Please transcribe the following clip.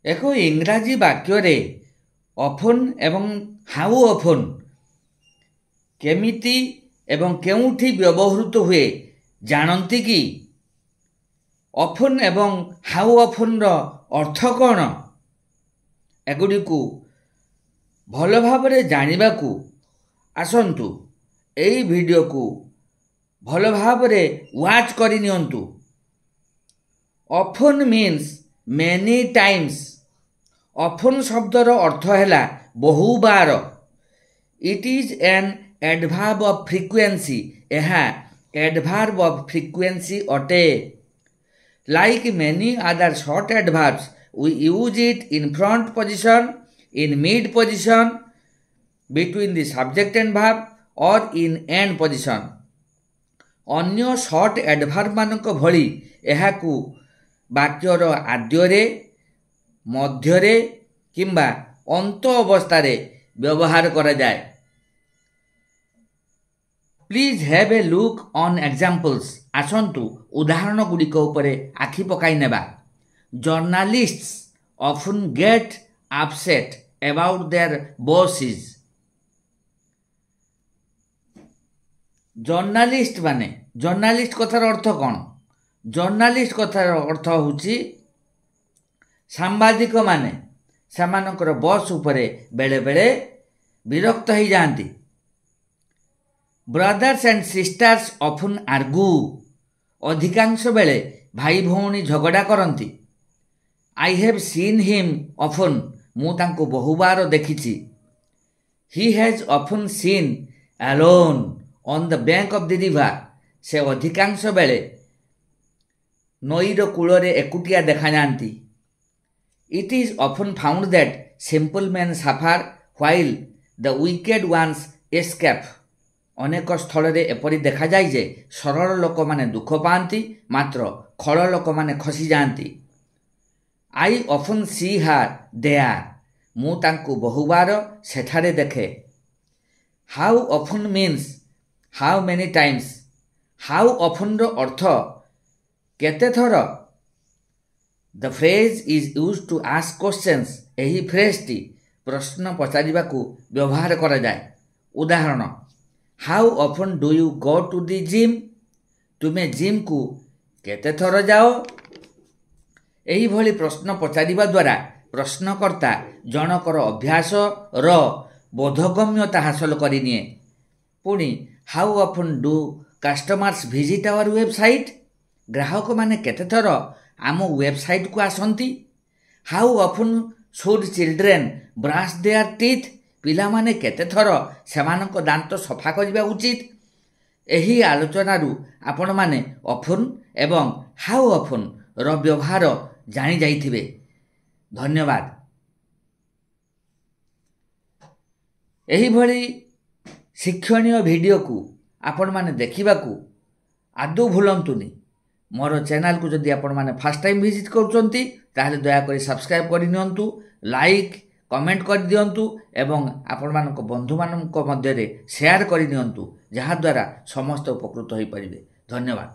ଏକ ଇଂରାଜୀ ବାକ୍ୟରେ ଅଫନ୍ ଏବଂ ହାଉ ଅଫନ୍ କେମିତି ଏବଂ କେଉଁଠି ବ୍ୟବହୃତ ହୁଏ ଜାଣନ୍ତି କି? ଅଫନ୍ ଏବଂ ହାଉ ଅଫନ୍ର ଅର୍ଥ କ'ଣ? ଏଗୁଡ଼ିକୁ ଭଲ ଭାବରେ ଜାଣିବାକୁ ଆସନ୍ତୁ ଏହି ଭିଡ଼ିଓକୁ ଭଲ ଭାବରେ ୱାଚ୍ କରିନିଅନ୍ତୁ। Orphan means many Times. Orphan ଶବ୍ଦର ଅର୍ଥ ହେଲା ବହୁବାର। It is an adverb of frequency। ଏହା adverb of frequency ଅଟେ। Like many other short adverbs, we use it in front position, in mid position, between the subject and verb, or in end position। ଅନ୍ୟ short adverb ମାନଙ୍କ ଭଳି ଏହାକୁ ବାକ୍ୟର ଆଦ୍ୟରେ, ମଧ୍ୟରେ କିମ୍ବା ଅନ୍ତ ଅବସ୍ଥାରେ ବ୍ୟବହାର କରାଯାଏ। Please have a look on examples. ଆସନ୍ତୁ ଉଦାହରଣ ଗୁଡ଼ିକ ଉପରେ ଆଖି ପକାଇ ନେବା। Journalists often get upset about their bosses. Journalist କଥାର ଅର୍ଥ କ'ଣ? ଜର୍ଣ୍ଣାଲିଷ୍ଟ କଥାର ଅର୍ଥ ହେଉଛି ସାମ୍ବାଦିକମାନେ ସେମାନଙ୍କର ବସ୍ ଉପରେ ବେଳେବେଳେ ବିରକ୍ତ ହୋଇଯାଆନ୍ତି। Brothers and sisters often argue. ଅଧିକାଂଶ ବେଳେ ଭାଇ ଭଉଣୀ ଝଗଡ଼ା କରନ୍ତି। I have seen him often. ମୁଁ ତାଙ୍କୁ ବହୁବାର ଦେଖିଛି। He has often seen alone on the bank of the river. ସେ ଅଧିକାଂଶ ବେଳେ ନଈର କୂଳରେ ଏକୁଟିଆ ଦେଖାଯାଆନ୍ତି। It is often found that simple men suffer while the wicked ones escape. ଅନେକ ସ୍ଥଳରେ ଏପରି ଦେଖାଯାଏ ଯେ ସରଳ ଲୋକମାନେ ଦୁଃଖ ପାଆନ୍ତି, ମାତ୍ର ଖଳ ଲୋକମାନେ ଖସିଯାଆନ୍ତି। I often see her there. ମୁଁ ତାଙ୍କୁ ବହୁବାର ସେଠାରେ ଦେଖେ। How often means how many times. How ଅଫନ୍ର ଅର୍ଥ କେତେଥର। The phrase is use to ask questions. ଏହି ଫ୍ରେଜ୍ଟି ପ୍ରଶ୍ନ ପଚାରିବାକୁ ବ୍ୟବହାର କରାଯାଏ। ଉଦାହରଣ, how often do you go to the gym? ତୁମେ ଜିମ୍କୁ କେତେଥର ଯାଅ? ଏହିଭଳି ପ୍ରଶ୍ନ ପଚାରିବା ଦ୍ୱାରା ପ୍ରଶ୍ନକର୍ତ୍ତା ଜଣକର ଅଭ୍ୟାସର ବୋଧଗମ୍ୟତା ହାସଲ କରିନିଏ। ପୁଣି how often do customers visit our website? ଗ୍ରାହକମାନେ କେତେଥର ଆମ ୱେବସାଇଟ୍କୁ ଆସନ୍ତି? How often should children brush their teeth? ପିଲାମାନେ କେତେଥର ସେମାନଙ୍କ ଦାନ୍ତ ସଫା କରିବା ଉଚିତ? ଏହି ଆଲୋଚନାରୁ ଆପଣମାନେ ଅଫନ୍ ଏବଂ ହାଉ ଅଫନ୍ ର ବ୍ୟବହାର ଜାଣିଯାଇଥିବେ। ଧନ୍ୟବାଦ। ଏହିଭଳି ଶିକ୍ଷଣୀୟ ଭିଡ଼ିଓକୁ ଆପଣମାନେ ଦେଖିବାକୁ ଆଦୌ ଭୁଲନ୍ତୁନି। ମୋର ଚ୍ୟାନେଲକୁ ଯଦି ଆପଣମାନେ ଫାର୍ଷ୍ଟ ଟାଇମ୍ ଭିଜିଟ୍ କରୁଛନ୍ତି ତାହେଲେ ଦୟାକରି ସବସ୍କ୍ରାଇବ୍ କରିନିଅନ୍ତୁ, ଲାଇକ୍ କମେଣ୍ଟ କରିଦିଅନ୍ତୁ ଏବଂ ଆପଣମାନଙ୍କ ବନ୍ଧୁମାନଙ୍କ ମଧ୍ୟରେ ସେୟାର କରିନିଅନ୍ତୁ, ଯାହାଦ୍ୱାରା ସମସ୍ତେ ଉପକୃତ ହୋଇପାରିବେ। ଧନ୍ୟବାଦ।